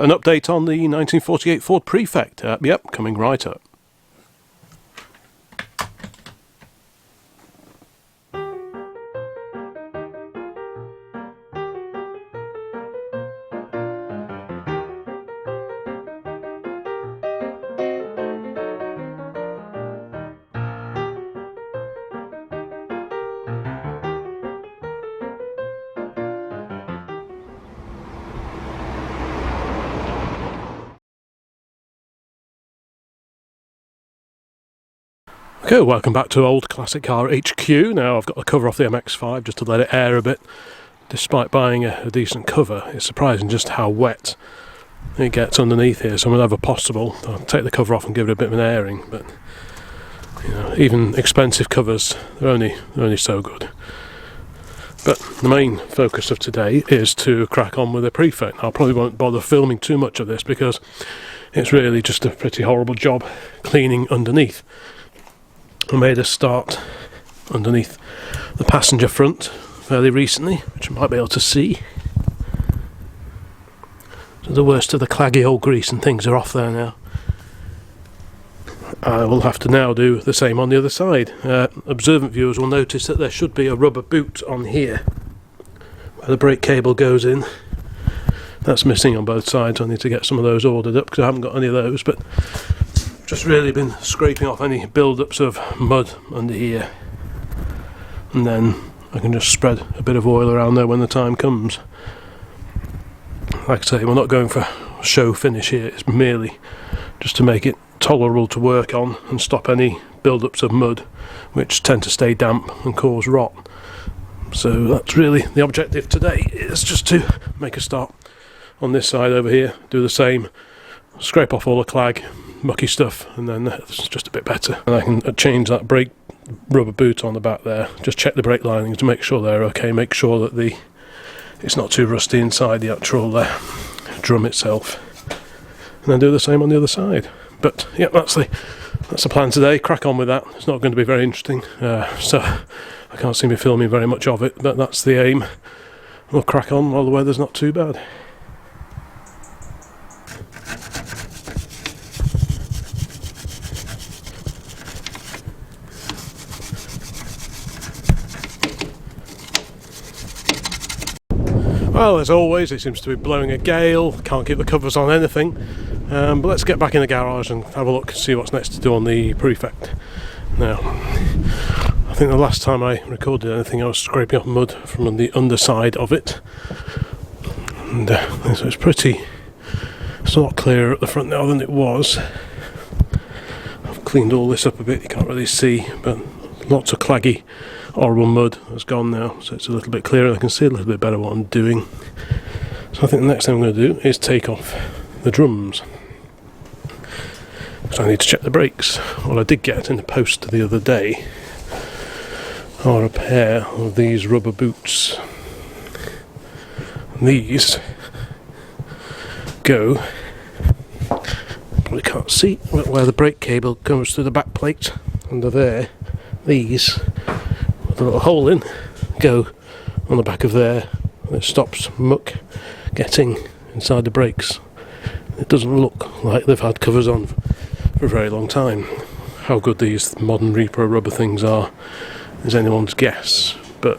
an update on the 1948 Ford Prefect. Yep, coming right up. Okay, welcome back to Old Classic Car HQ. Now I've got the cover off the MX-5 just to let it air a bit. Despite buying a decent cover, it's surprising just how wet it gets underneath here. So whenever possible, I'll take the cover off and give it a bit of an airing. But you know, even expensive covers, they're only so good. But the main focus of today is to crack on with the Prefect. I probably won't bother filming too much of this because it's really just a pretty horrible job cleaning underneath. I made a start underneath the passenger front fairly recently, which you might be able to see. So the worst of the claggy old grease and things are off there now. I will have to now do the same on the other side. Observant viewers will notice that there should be a rubber boot on here where the brake cable goes in. That's missing on both sides. I need to get some of those ordered up because I haven't got any of those, but just really been scraping off any build-ups of mud under here, and then I can just spread a bit of oil around there when the time comes. Like I say, we're not going for show finish here, it's merely just to make it tolerable to work on and stop any build-ups of mud which tend to stay damp and cause rot. So that's really the objective today, is just to make a start on this side over here, do the same, scrape off all the clag, mucky stuff, and then it's just a bit better. And I can change that brake rubber boot on the back there, just check the brake linings to make sure they're okay, make sure that it's not too rusty inside the actual drum itself, and then do the same on the other side. But yeah, that's the plan today. Crack on with that. It's not going to be very interesting, so I can't see me filming very much of it, but that's the aim. We'll crack on while the weather's not too bad. Well, as always, it seems to be blowing a gale, can't keep the covers on anything, but let's get back in the garage and have a look, see what's next to do on the Prefect. Now, I think the last time I recorded anything I was scraping off mud from the underside of it, and so it's a lot clearer at the front now than it was. I've cleaned all this up a bit, you can't really see, but lots of claggy horrible mud has gone now, so it's a little bit clearer. I can see a little bit better what I'm doing. So I think the next thing I'm going to do is take off the drums, so I need to check the brakes. What I did get in the post the other day are a pair of these rubber boots. And these go, probably can't see where the brake cable goes through the back plate under there. These with a little hole in go on the back of there. It stops muck getting inside the brakes. It doesn't look like they've had covers on for a very long time. How good these modern repro rubber things are is anyone's guess, but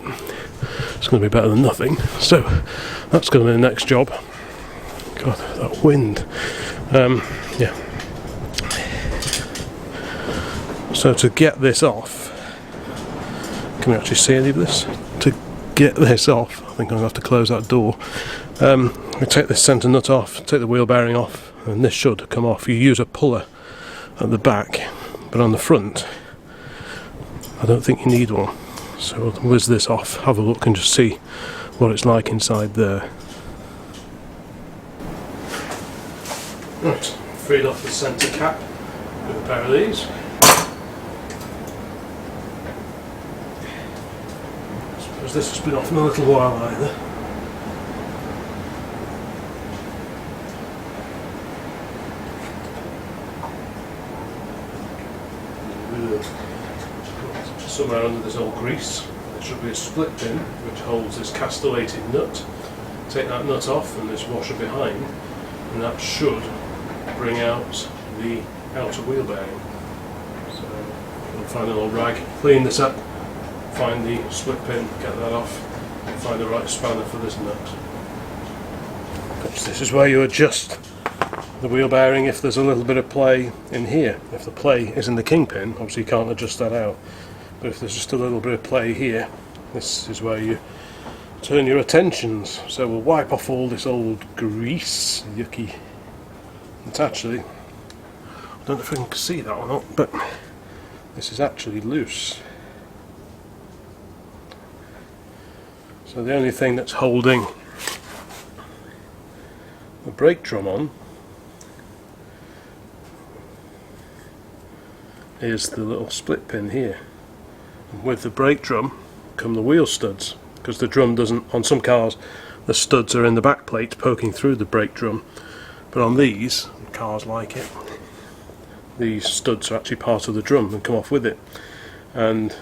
it's going to be better than nothing. So that's going to be the next job. God, that wind. Yeah. So to get this off, can we actually see any of this? To get this off, I think I'm going to have to close that door. We take this centre nut off, take the wheel bearing off, and this should come off. You use a puller at the back, but on the front, I don't think you need one. So we'll whiz this off, have a look and just see what it's like inside there. Right, freed off the centre cap with a pair of these. This has been off in a little while either. Somewhere under this old grease there should be a split pin which holds this castellated nut. Take that nut off and this washer behind, and that should bring out the outer wheel bearing. So we'll find an old rag, clean this up, find the split pin, get that off, and find the right spanner for this nut. This is where you adjust the wheel bearing if there's a little bit of play in here. If the play is in the kingpin, obviously you can't adjust that out, but if there's just a little bit of play here, this is where you turn your attentions. So we'll wipe off all this old grease, yucky. It's actually, I don't know if I can see that or not, but this is actually loose. So the only thing that's holding the brake drum on is the little split pin here. And with the brake drum come the wheel studs, because the drum doesn't, on some cars the studs are in the back plate poking through the brake drum, but on these cars like it, these studs are actually part of the drum and come off with it. And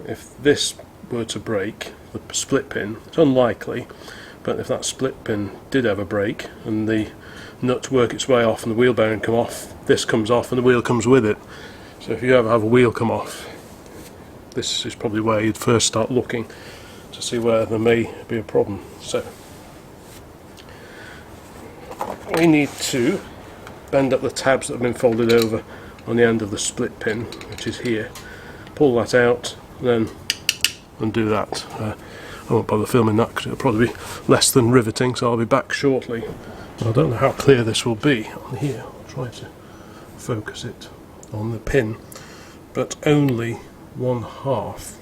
if this were to break, the split pin, it's unlikely, but if that split pin did ever break and the nuts work its way off and the wheel bearing come off, this comes off and the wheel comes with it. So if you ever have a wheel come off, this is probably where you'd first start looking to see where there may be a problem. So we need to bend up the tabs that have been folded over on the end of the split pin, which is here, pull that out, then undo that. I won't bother filming that because it'll probably be less than riveting, so I'll be back shortly. I don't know how clear this will be on here. I'll try to focus it on the pin, but only 1/2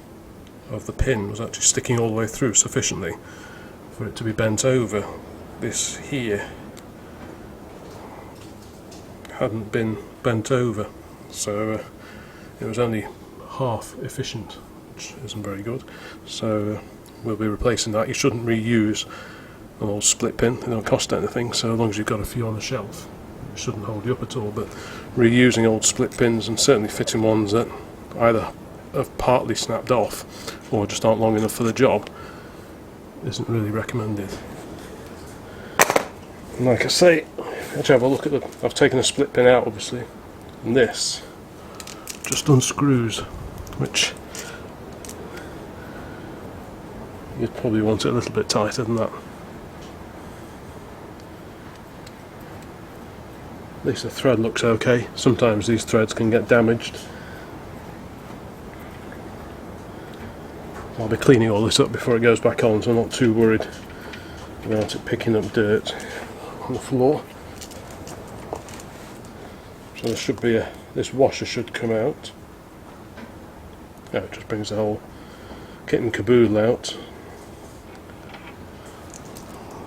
of the pin was actually sticking all the way through sufficiently for it to be bent over. This here hadn't been bent over, so it was only half efficient, which isn't very good. So we'll be replacing that. You shouldn't reuse an old split pin, they don't cost anything, so as long as you've got a few on the shelf it shouldn't hold you up at all. But reusing old split pins, and certainly fitting ones that either have partly snapped off or just aren't long enough for the job, isn't really recommended. And like I say, let's have a look at I've taken a split pin out obviously, and this just unscrews, which you'd probably want it a little bit tighter than that. At least the thread looks okay. Sometimes these threads can get damaged. I'll be cleaning all this up before it goes back on, so I'm not too worried about it picking up dirt on the floor. So there should be this washer should come out. Yeah, it just brings the whole kit and caboodle out.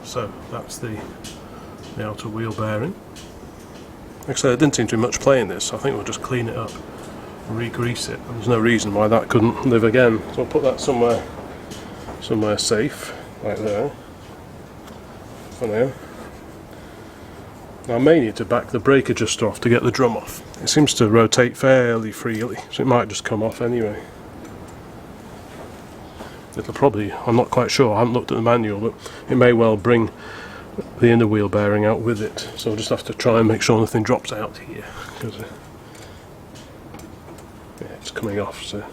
So that's the outer wheel bearing. Actually, there didn't seem to be much play in this, so I think we'll just clean it up, re-grease it. There's no reason why that couldn't live again. So I'll put that somewhere safe, like there, for now. Now I may need to back the brake adjuster off to get the drum off. It seems to rotate fairly freely, so it might just come off anyway. It'll probably, I'm not quite sure, I haven't looked at the manual, but it may well bring the inner wheel bearing out with it, so I'll just have to try and make sure nothing drops out here, because yeah, it's coming off. So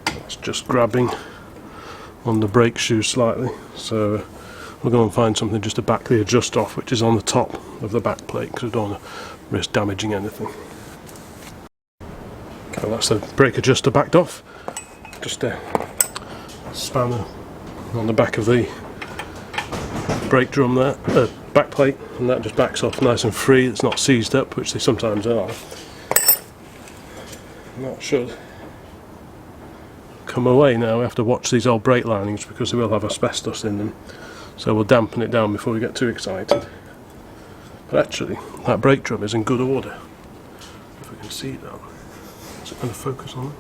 that's just grabbing on the brake shoe slightly, so we'll go and find something just to back the adjuster off, which is on the top of the back plate, because we don't want to risk damaging anything. Okay, that's the brake adjuster backed off. Just a spanner on the back of the brake drum there, back plate, and that just backs off nice and free. It's not seized up, which they sometimes are. And that should come away now. We have to watch these old brake linings because they will have asbestos in them, so we'll dampen it down before we get too excited. But actually, that brake drum is in good order. If we can see that. Is it going to focus on it?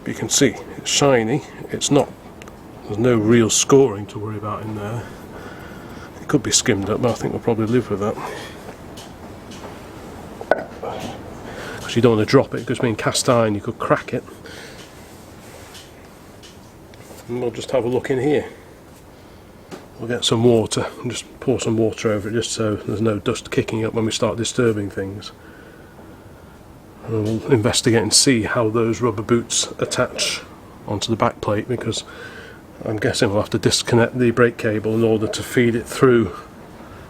But you can see it's shiny. It's not. There's no real scoring to worry about in there. It could be skimmed up, but I think we'll probably live with that. Because you don't want to drop it, because being cast iron, you could crack it. and we'll just have a look in here. We'll get some water and just pour some water over it just so there's no dust kicking up when we start disturbing things. And we'll investigate and see how those rubber boots attach onto the back plate, because I'm guessing we'll have to disconnect the brake cable in order to feed it through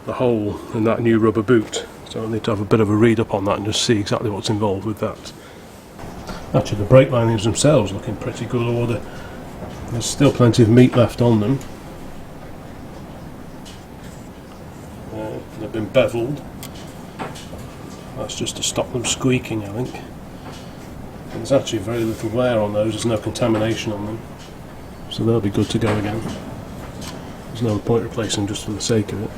the hole in that new rubber boot. So I'll need to have a bit of a read up on that and just see exactly what's involved with that. Actually, the brake linings themselves look in pretty good order. There's still plenty of meat left on them. They've been beveled. That's just to stop them squeaking, I think. And there's actually very little wear on those, there's no contamination on them. So they'll be good to go again. There's no point replacing them just for the sake of it.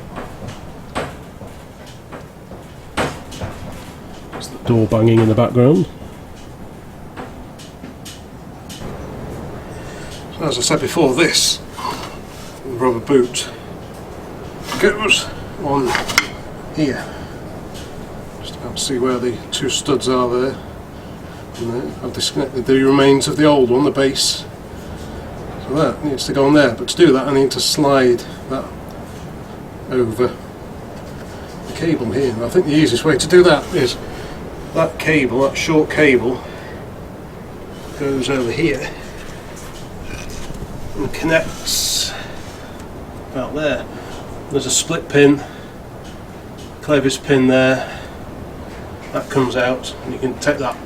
There's the door banging in the background. So as I said before, this rubber boot goes on here. Just about to see where the two studs are there. And there. I've disconnected the remains of the old one, the base. So that needs to go on there. But to do that I need to slide that over the cable here. And I think the easiest way to do that is that cable, that short cable, goes over here and connects out there. There's a split pin, clevis pin there, that comes out and you can take that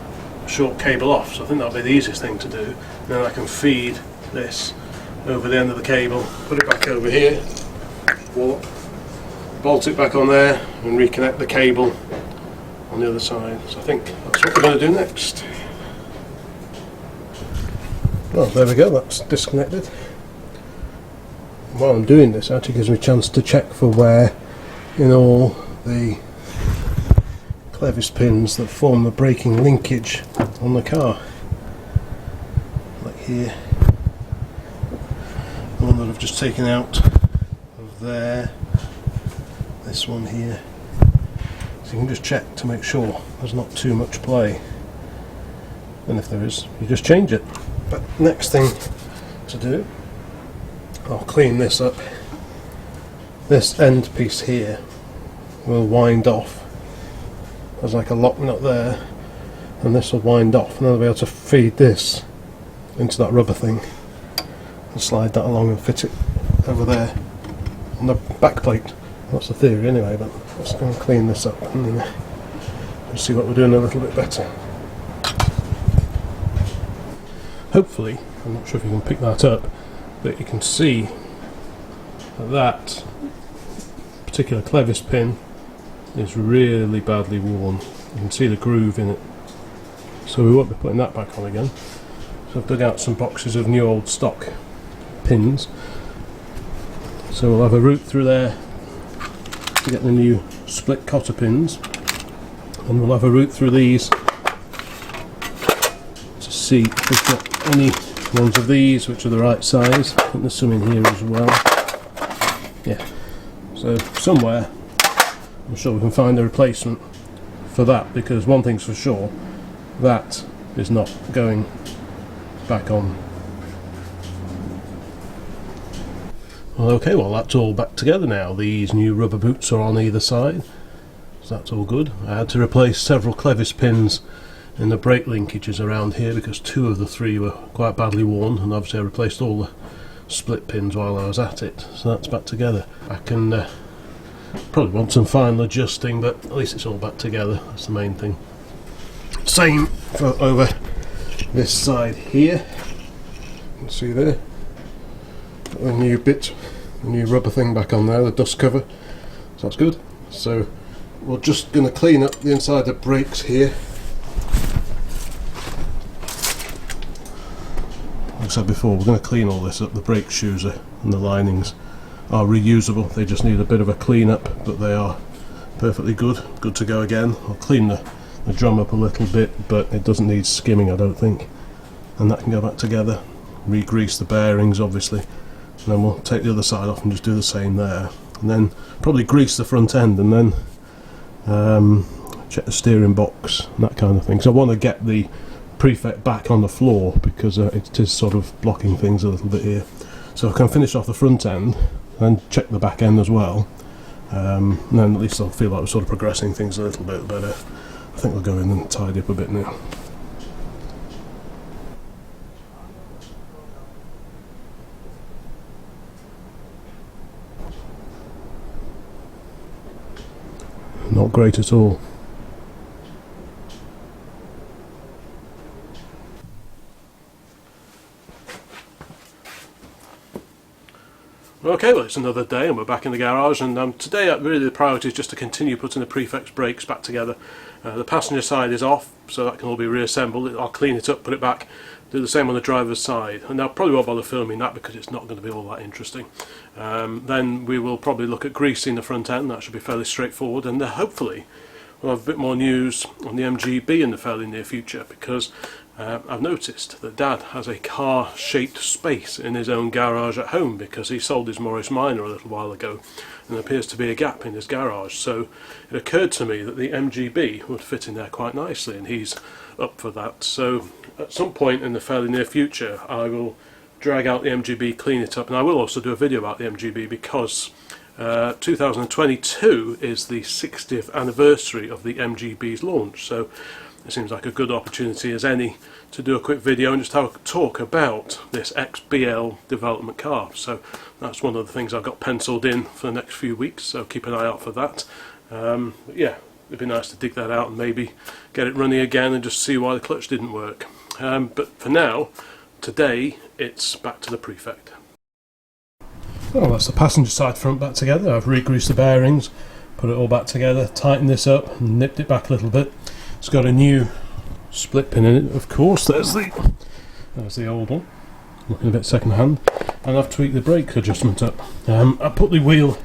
short cable off, so I think that'll be the easiest thing to do. And then I can feed this over the end of the cable, put it back over here, warp, bolt it back on there and reconnect the cable on the other side. So I think that's what we're going to do next. Well, there we go, that's disconnected. While I'm doing this, it actually gives me a chance to check for wear in all the clevis pins that form the braking linkage on the car. Like here, the one that I've just taken out of there, this one here. So you can just check to make sure there's not too much play, and if there is, you just change it. But next thing to do, I'll clean this up. This end piece here will wind off. There's like a lock nut there, and this will wind off, and then I'll be able to feed this into that rubber thing and slide that along and fit it over there on the back plate. That's the theory anyway, but let's go and clean this up and we'll see what we're doing a little bit better. Hopefully, I'm not sure if you can pick that up, but you can see that that particular clevis pin is really badly worn. You can see the groove in it, so we won't be putting that back on again. So I've dug out some boxes of new old stock pins, so we'll have a route through there to get the new split cotter pins, and we'll have a route through these to see if we've got any ones of these which are the right size. I think there's some in here as well. Yeah, so somewhere I'm sure we can find a replacement for that, because one thing's for sure, that is not going back on. Well, okay, well that's all back together now. These new rubber boots are on either side, so that's all good. I had to replace several clevis pins in the brake linkages around here because two of the three were quite badly worn, and obviously I replaced all the split pins while I was at it, so that's back together. I can probably want some final adjusting, but at least it's all back together, that's the main thing. Same for over this side here. You can see there, got the new bit, the new rubber thing back on there, the dust cover, so that's good. So we're just going to clean up the inside of the brakes here. Like I said before, we're going to clean all this up. The brake shoes and the linings are reusable, they just need a bit of a clean up, but they are perfectly good to go again. I'll clean the drum up a little bit, but it doesn't need skimming, I don't think, and that can go back together. Re-grease the bearings obviously, and then we'll take the other side off and just do the same there, and then probably grease the front end, and then check the steering box and that kind of thing. So I want to get the Prefect back on the floor because it is sort of blocking things a little bit here. So I can finish off the front end and check the back end as well. And then at least I'll feel like we're sort of progressing things a little bit, but I think we'll go in and tidy up a bit now. Not great at all. Okay, well, it's another day and we're back in the garage, and today really the priority is just to continue putting the Prefect's brakes back together. The passenger side is off, so that can all be reassembled. I'll clean it up, put it back, do the same on the driver's side, and I probably won't bother filming that because it's not going to be all that interesting. Then we will probably look at greasing the front end. That should be fairly straightforward, and hopefully we'll have a bit more news on the MGB in the fairly near future, because I've noticed that Dad has a car-shaped space in his own garage at home because he sold his Morris Minor a little while ago, and there appears to be a gap in his garage. So it occurred to me that the MGB would fit in there quite nicely, and he's up for that. So at some point in the fairly near future I will drag out the MGB, clean it up, and I will also do a video about the MGB because 2022 is the 60th anniversary of the MGB's launch, so it seems like a good opportunity as any to do a quick video and just have a talk about this XBL development car. So that's one of the things I've got penciled in for the next few weeks, so keep an eye out for that. But yeah, it'd be nice to dig that out and maybe get it running again and just see why the clutch didn't work. But for now, today it's back to the Prefect. Well, that's the passenger side front back together. I've re-greased the bearings, put it all back together, tightened this up and nipped it back a little bit. It's got a new split pin in it, of course. There's the old one, looking a bit second hand, and I've tweaked the brake adjustment up. I put the wheel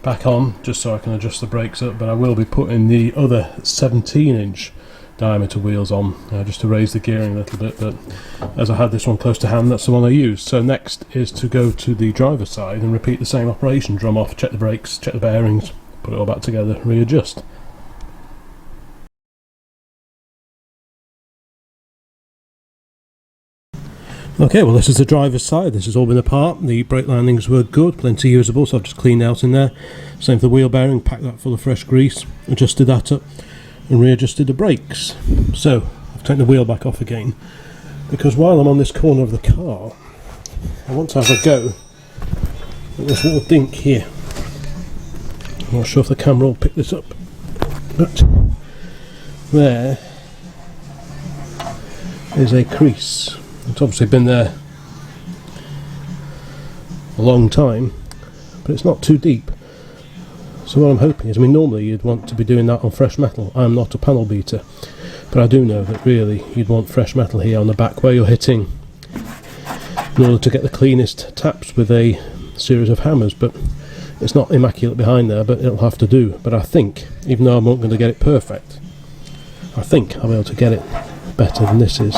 back on just so I can adjust the brakes up, but I will be putting the other 17-inch diameter wheels on just to raise the gearing a little bit, but as I had this one close to hand, that's the one I used. So next is to go to the driver's side and repeat the same operation: drum off, check the brakes, check the bearings, put it all back together, readjust. Okay, well, this is the driver's side. This has all been apart. The brake landings were good, plenty usable, so I've just cleaned out in there. Same for the wheel bearing, packed that full of fresh grease, adjusted that up and readjusted the brakes. So I've taken the wheel back off again because while I'm on this corner of the car I want to have a go at this little dink here. I'm not sure if the camera will pick this up, but there is a crease. It's obviously been there a long time, but it's not too deep. So what I'm hoping is, I mean, normally you'd want to be doing that on fresh metal. I'm not a panel beater, but I do know that really you'd want fresh metal here on the back where you're hitting in order to get the cleanest taps with a series of hammers. But it's not immaculate behind there, but it'll have to do. But I think, even though I'm not going to get it perfect, I think I'll be able to get it better than this is.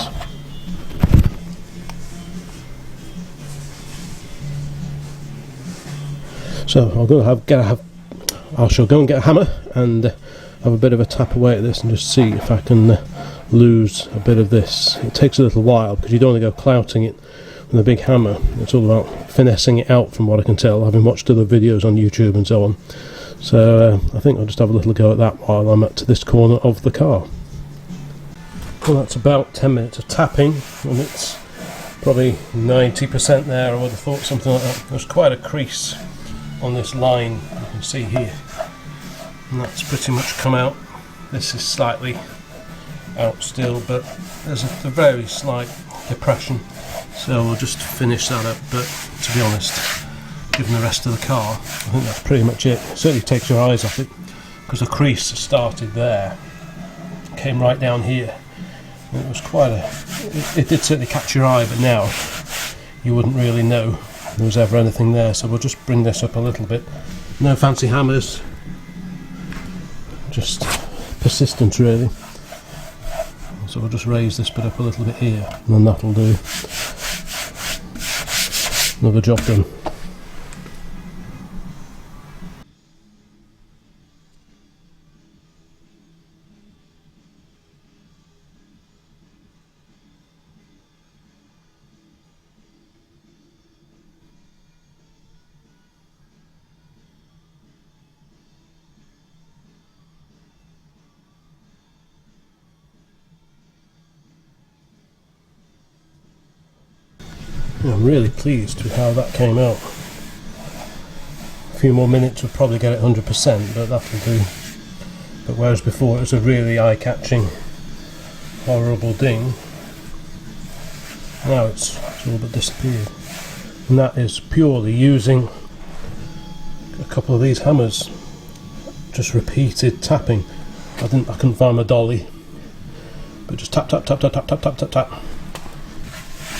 So I shall go and get a hammer and have a bit of a tap away at this and just see if I can lose a bit of this. It takes a little while because you don't want to go clouting it with a big hammer. It's all about finessing it out, from what I can tell, having watched other videos on YouTube and so on. So I think I'll just have a little go at that while I'm at this corner of the car. Well, that's about 10 minutes of tapping, and it's probably 90% there. I would have thought something like that. There's quite a crease on this line, you can see here, and that's pretty much come out. This is slightly out still, but there's a very slight depression, so we'll just finish that up. But to be honest, given the rest of the car, I think that's pretty much it. It certainly takes your eyes off it, because the crease started there, came right down here, and it was quite it did certainly catch your eye, but now you wouldn't really know there was ever anything there. So we'll just bring this up a little bit. No fancy hammers, just persistence really. So we'll just raise this bit up a little bit here, and then that'll do. Another job done. I'm really pleased with how that came out. A few more minutes would probably get it 100%, but that'll do. But whereas before it was a really eye-catching, horrible ding, now it's all but disappeared. And that is purely using a couple of these hammers, just repeated tapping. I couldn't find my dolly, but just tap tap tap tap tap tap tap tap tap,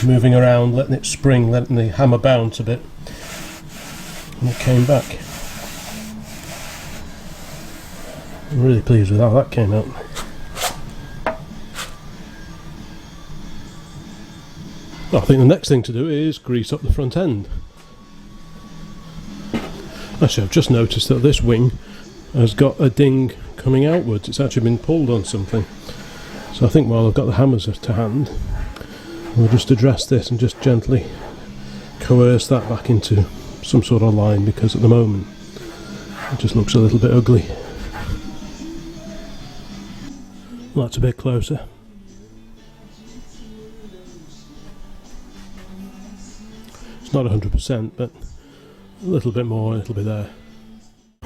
moving around, letting it spring, letting the hammer bounce a bit, and it came back. I'm really pleased with how that came out. Well, I think the next thing to do is grease up the front end. Actually, I've just noticed that this wing has got a ding coming outwards. It's actually been pulled on something. So I think while I've got the hammers to hand, we'll just address this and just gently coerce that back into some sort of line, because at the moment it just looks a little bit ugly. Well, that's a bit closer. It's not 100%, but a little bit more, a little bit there.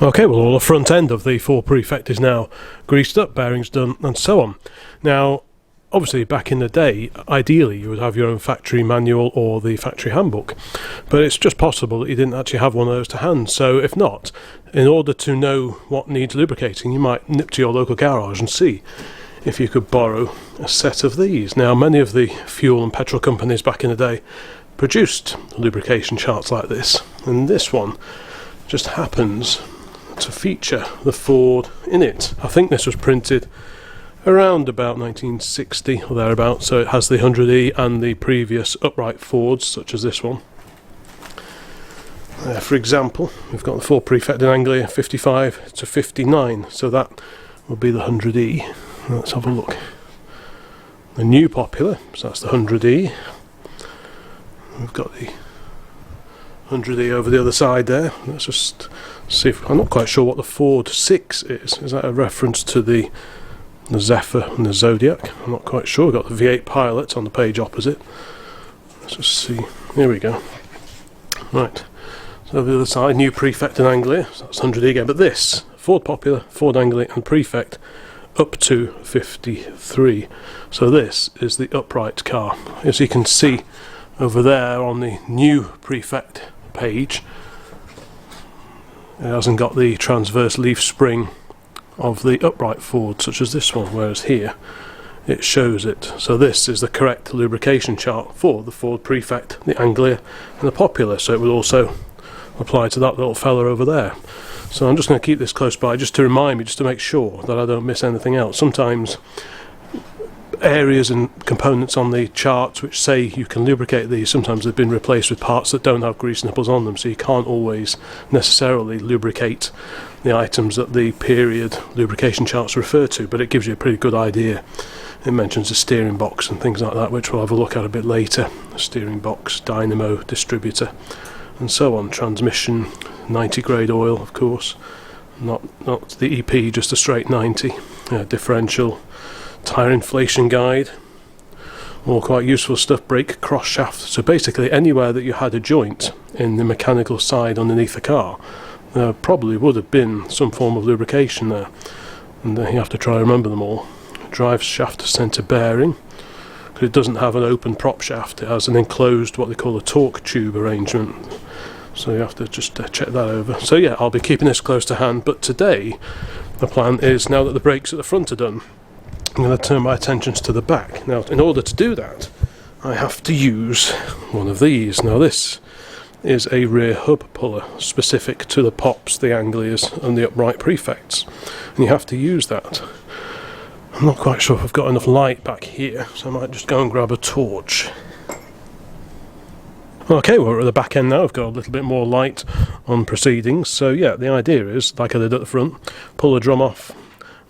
Okay, well, all the front end of the Ford Prefect is now greased up, bearings done, and so on. Now, obviously, back in the day, ideally you would have your own factory manual or the factory handbook, but it's just possible that you didn't actually have one of those to hand. So if not, in order to know what needs lubricating, you might nip to your local garage and see if you could borrow a set of these. Now, many of the fuel and petrol companies back in the day produced lubrication charts like this, and this one just happens to feature the Ford in it. I think this was printed around about 1960 or thereabouts, so it has the 100E and the previous upright Fords such as this one. For example, we've got the Ford Prefect-ing Anglia 55 to 59, so that will be the 100E. Let's have a look. The new popular, so that's the 100E. We've got the 100E over the other side there. Let's just see if, I'm not quite sure what the Ford 6 is. Is that a reference to the Zephyr and the Zodiac? I'm not quite sure. We've got the V8 Pilot on the page opposite. Let's just see. Here we go. Right. So over the other side, new Prefect-ing Anglia. So that's 100E again. But this, Ford Popular, Ford Anglia and Prefect up to 53. So this is the upright car. As you can see over there on the new Prefect page, it hasn't got the transverse leaf spring of the upright Ford such as this one, whereas here it shows it. So this is the correct lubrication chart for the Ford Prefect, the Anglia and the Popular, so it will also apply to that little fella over there. So I'm just going to keep this close by just to remind me, just to make sure that I don't miss anything else. Sometimes areas and components on the charts which say you can lubricate these, sometimes they've been replaced with parts that don't have grease nipples on them, so you can't always necessarily lubricate the items that the period lubrication charts refer to, but it gives you a pretty good idea. It mentions the steering box and things like that, which we'll have a look at a bit later. The steering box, dynamo, distributor and so on. Transmission, 90 grade oil of course, not the EP, just a straight 90. Differential, tyre inflation guide, all quite useful stuff. Brake cross shaft, so basically anywhere that you had a joint in the mechanical side underneath the car, there probably would have been some form of lubrication there, and you have to try and remember them all. Drive shaft centre bearing, because it doesn't have an open prop shaft, it has an enclosed, what they call a torque tube arrangement, so you have to just check that over. So yeah, I'll be keeping this close to hand, but today the plan is, now that the brakes at the front are done, I'm going to turn my attentions to the back. Now, in order to do that, I have to use one of these. Now, this is a rear hub puller specific to the Pops, the Anglias and the upright Prefects, and you have to use that. I'm not quite sure if I've got enough light back here, so I might just go and grab a torch. Okay, well, we're at the back end now. I've got a little bit more light on proceedings, so yeah, the idea is, like I did at the front, pull the drum off.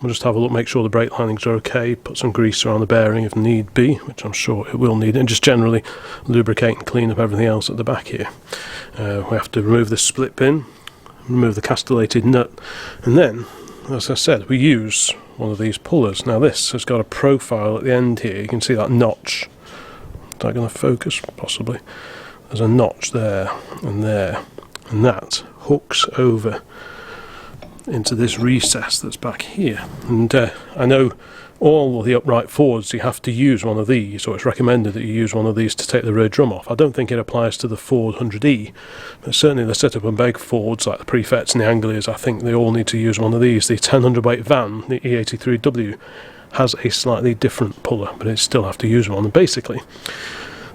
We'll just have a look, make sure the brake linings are okay, put some grease around the bearing if need be, which I'm sure it will need, and just generally lubricate and clean up everything else at the back here. We have to remove this split pin, remove the castellated nut, and then, as I said, we use one of these pullers. Now this has got a profile at the end here, you can see that notch. Is that going to focus? Possibly. there's a notch there, and that hooks over into this recess that's back here. And I know all of the upright Fords you have to use one of these, or it's recommended that you use one of these to take the rear drum off. I don't think it applies to the Ford 100E, but certainly the sit-up and beg Fords like the Prefects and the Anglias, I think they all need to use one of these. The 1000 weight van, the E83W, has a slightly different puller, but it still have to use one. And basically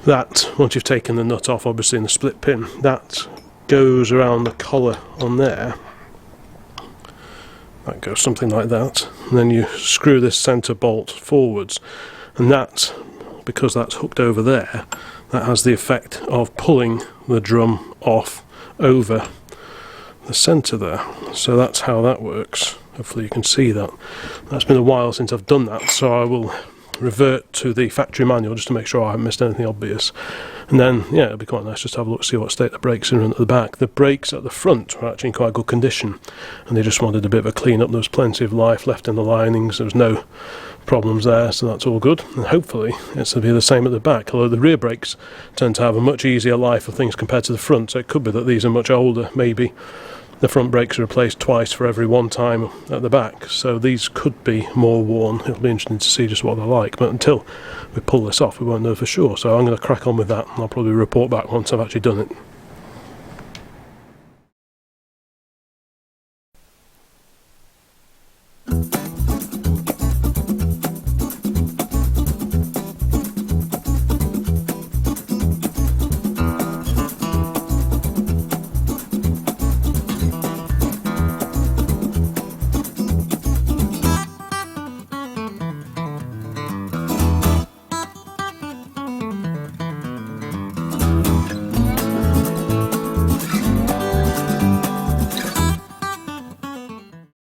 that, once you've taken the nut off, obviously in the split pin, that goes around the collar on there. That goes something like that, and then you screw this centre bolt forwards, and that, because that's hooked over there, that has the effect of pulling the drum off over the centre there. So that's how that works. Hopefully you can see that. That's been a while since I've done that, so I will revert to the factory manual just to make sure I haven't missed anything obvious. And then, yeah, it'll be quite nice just to have a look, see what state the brakes are in at the back. The brakes at the front were actually in quite good condition, and they just wanted a bit of a clean up. There was plenty of life left in the linings, there was no problems there, so that's all good. And hopefully it's going to be the same at the back, although the rear brakes tend to have a much easier life of things compared to the front, so it could be that these are much older. Maybe the front brakes are replaced twice for every one time at the back, so these could be more worn. It'll be interesting to see just what they're like, but until we pull this off we won't know for sure, so I'm going to crack on with that, and I'll probably report back once I've actually done it.